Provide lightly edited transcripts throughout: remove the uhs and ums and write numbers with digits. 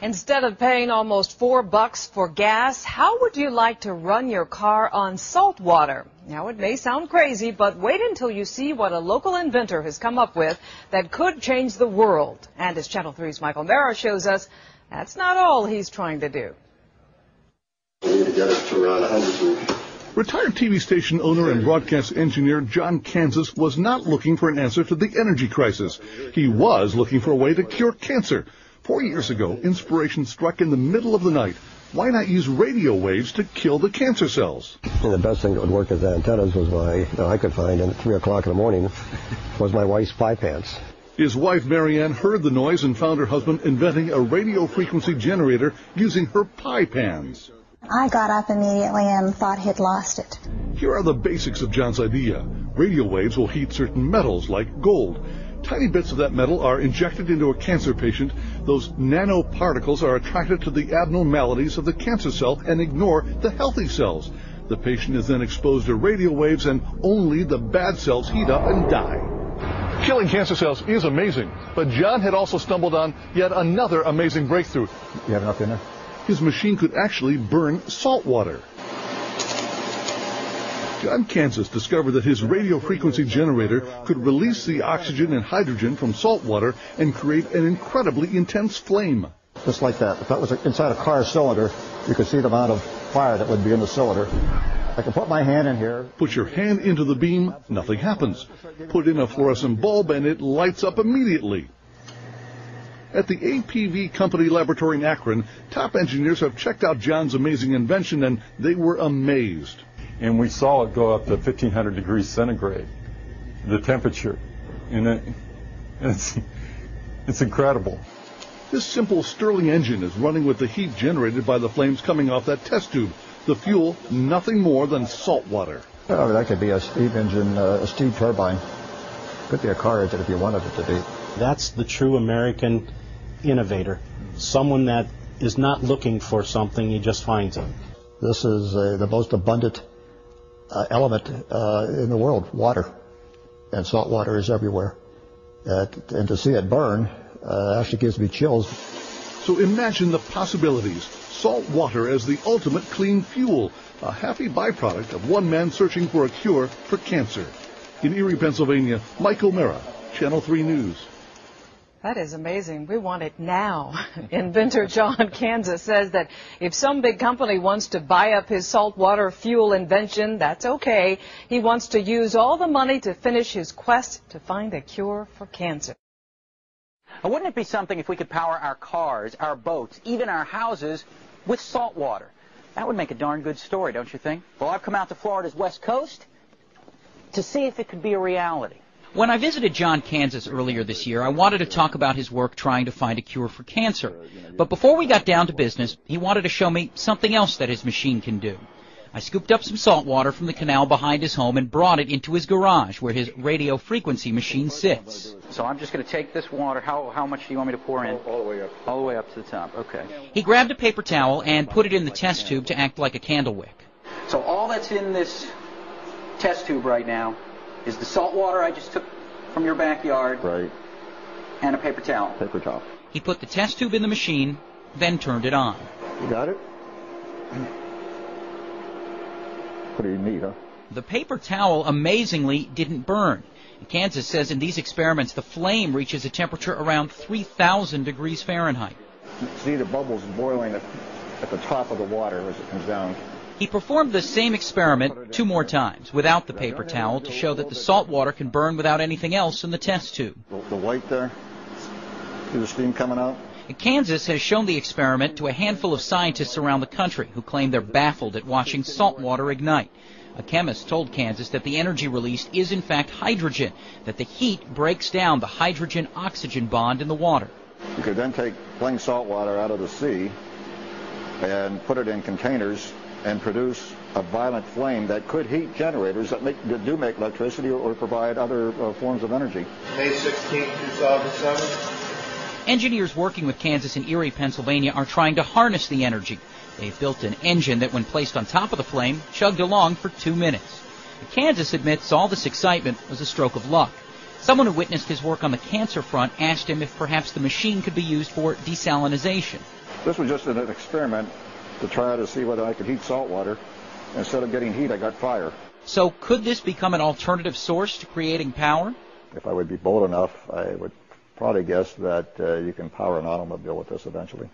Instead of paying almost $4 for gas, how would you like to run your car on salt water? Now, it may sound crazy, but wait until you see what a local inventor has come up with that could change the world. And as Channel 3's Michael Mara shows us, that's not all he's trying to do. We need to get it to around 100. Retired TV station owner and broadcast engineer John Kansas was not looking for an answer to the energy crisis. He was looking for a way to cure cancer. 4 years ago, inspiration struck in the middle of the night. Why not use radio waves to kill the cancer cells? And the best thing that would work as antennas was I could find at 3 o'clock in the morning was my wife's pie pants. His wife Marianne heard the noise and found her husband inventing a radio frequency generator using her pie pans. I got up immediately and thought he'd lost it. Here are the basics of John's idea. Radio waves will heat certain metals like gold. Tiny bits of that metal are injected into a cancer patient. Those nanoparticles are attracted to the abnormalities of the cancer cell and ignore the healthy cells. The patient is then exposed to radio waves and only the bad cells heat up and die. Killing cancer cells is amazing, but John had also stumbled on yet another amazing breakthrough. You have enough in there? His machine could actually burn salt water. John Kansas discovered that his radio frequency generator could release the oxygen and hydrogen from salt water and create an incredibly intense flame. Just like that. If that was inside a car cylinder, you could see the amount of fire that would be in the cylinder. I can put my hand in here. Put your hand into the beam, nothing happens. Put in a fluorescent bulb and it lights up immediately. At the APV Company laboratory in Akron, top engineers have checked out John's amazing invention and they were amazed. And we saw it go up to 1,500 degrees centigrade, the temperature. And it's incredible. This simple Stirling engine is running with the heat generated by the flames coming off that test tube. The fuel, nothing more than salt water. Oh, that could be a steam engine, a steam turbine. Could be a car engine if you wanted it to be. That's the true American innovator. Someone that is not looking for something, he just finds it. This is the most abundant element in the world, water. And salt water is everywhere. And to see it burn actually gives me chills. So imagine the possibilities. Salt water as the ultimate clean fuel, a happy byproduct of one man searching for a cure for cancer. In Erie, Pennsylvania, Michael Mara, Channel 3 News. That is amazing. We want it now. Inventor John Kansas says that if some big company wants to buy up his saltwater fuel invention, that's okay. He wants to use all the money to finish his quest to find a cure for cancer. Wouldn't it be something if we could power our cars, our boats, even our houses with salt water? That would make a darn good story, don't you think? Well, I've come out to Florida's West Coast to see if it could be a reality. When I visited John Kansas earlier this year, I wanted to talk about his work trying to find a cure for cancer. But before we got down to business, he wanted to show me something else that his machine can do. I scooped up some salt water from the canal behind his home and brought it into his garage where his radio frequency machine sits. So I'm just going to take this water. How much do you want me to pour in? All the way up. All the way up to the top. Okay. He grabbed a paper towel and put it in the test tube to act like a candle wick. So all that's in this test tube right now is the salt water I just took from your backyard. Right. And a paper towel. Paper towel. He put the test tube in the machine, then turned it on. You got it? Pretty neat, huh? The paper towel amazingly didn't burn. Kansas says in these experiments the flame reaches a temperature around 3,000 degrees Fahrenheit. See the bubbles boiling at the top of the water as it comes down. He performed the same experiment 2 more times without the paper towel to show that the salt water can burn without anything else in the test tube. The white there, see the steam coming out? Kansas has shown the experiment to a handful of scientists around the country who claim they're baffled at watching salt water ignite. A chemist told Kansas that the energy released is in fact hydrogen, that the heat breaks down the hydrogen-oxygen bond in the water. You could then take plain salt water out of the sea and put it in containers and produce a violent flame that could heat generators that do make electricity or provide other forms of energy. May 16, 2007. Engineers working with Kansas in Erie, Pennsylvania are trying to harness the energy. They've built an engine that, when placed on top of the flame, chugged along for 2 minutes. Kansas admits all this excitement was a stroke of luck. Someone who witnessed his work on the cancer front asked him if perhaps the machine could be used for desalinization. This was just an experiment to try to see whether I could heat salt water. Instead of getting heat, I got fire. So could this become an alternative source to creating power? If I would be bold enough, I would probably guess that you can power an automobile with this eventually.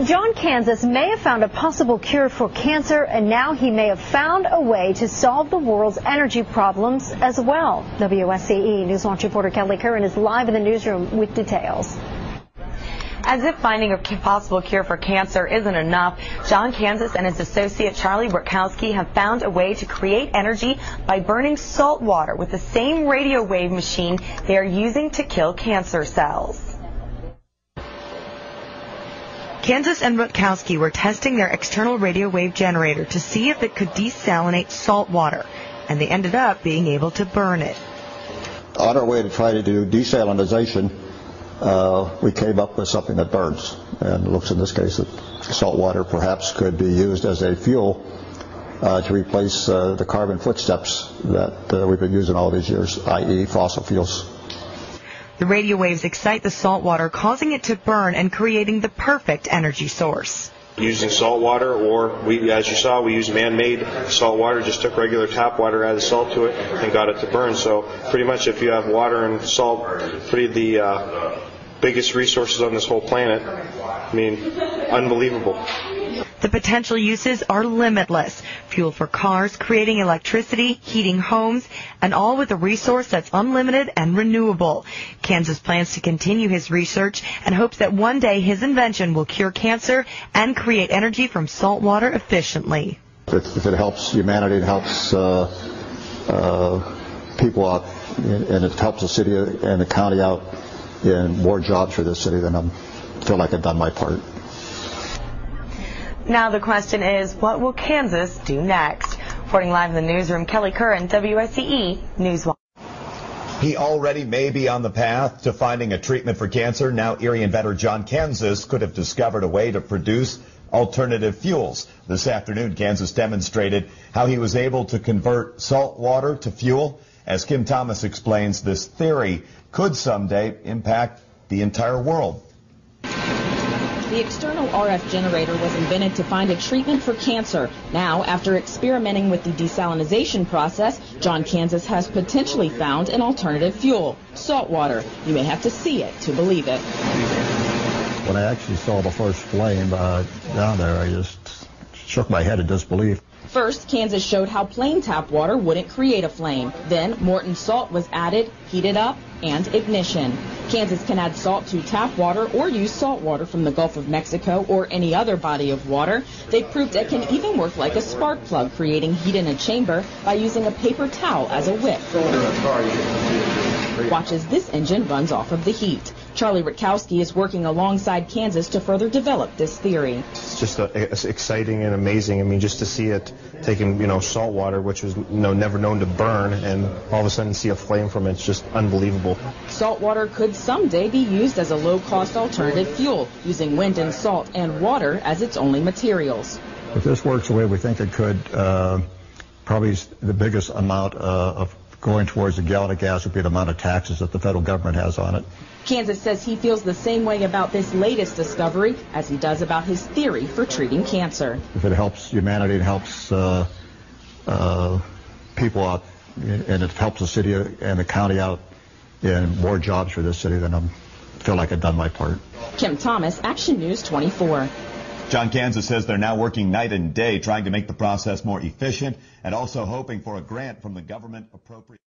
John Kansas may have found a possible cure for cancer, and now he may have found a way to solve the world's energy problems as well. WSCE Newswatch reporter Kelly Curran is live in the newsroom with details. As if finding a possible cure for cancer isn't enough, John Kansas and his associate Charlie Burkowski have found a way to create energy by burning salt water with the same radio wave machine they are using to kill cancer cells. Kansas and Rutkowski were testing their external radio wave generator to see if it could desalinate salt water, and they ended up being able to burn it. On our way to try to do desalinization, we came up with something that burns, and it looks in this case that salt water perhaps could be used as a fuel to replace the carbon footsteps that we've been using all these years, i.e. fossil fuels. The radio waves excite the salt water, causing it to burn and creating the perfect energy source. Using salt water, or as you saw, we used man-made salt water, just took regular tap water, added salt to it, and got it to burn. So pretty much if you have water and salt, the biggest resources on this whole planet, I mean, unbelievable. The potential uses are limitless. Fuel for cars, creating electricity, heating homes, and all with a resource that's unlimited and renewable. Kansas plans to continue his research and hopes that one day his invention will cure cancer and create energy from salt water efficiently. If it helps humanity, it helps people out, and it helps the city and the county out in more jobs for this city, then I feel like I've done my part. Now the question is, what will Kansas do next? Reporting live in the newsroom, Kelly Curran, WSCE Newswatch. He already may be on the path to finding a treatment for cancer. Now Erie inventor John Kansas could have discovered a way to produce alternative fuels. This afternoon, Kansas demonstrated how he was able to convert salt water to fuel. As Kim Thomas explains, this theory could someday impact the entire world. The external RF generator was invented to find a treatment for cancer. Now, after experimenting with the desalinization process, John Kansas has potentially found an alternative fuel, salt water. You may have to see it to believe it. When I actually saw the first flame down there, I just shook my head in disbelief. First, Kansas showed how plain tap water wouldn't create a flame. Then, Morton salt was added, heated up, and ignition. Kansas can add salt to tap water or use salt water from the Gulf of Mexico or any other body of water. They've proved it can even work like a spark plug, creating heat in a chamber by using a paper towel as a wick. Watch as this engine runs off of the heat. Charlie Rutkowski is working alongside Kansas to further develop this theory. It's just exciting and amazing. I mean, just to see it taking, salt water, which was, never known to burn, and all of a sudden see a flame from it. It's just unbelievable. Salt water could someday be used as a low-cost alternative fuel, using wind and salt and water as its only materials. If this works the way we think it could, probably the biggest amount of going towards a gallon of gas would be the amount of taxes that the federal government has on it. Kansas says he feels the same way about this latest discovery as he does about his theory for treating cancer. If it helps humanity, it helps people out, and it helps the city and the county out in more jobs for this city, then I feel like I've done my part. Kim Thomas, Action News 24. John Kansas says they're now working night and day trying to make the process more efficient and also hoping for a grant from the government appropriate.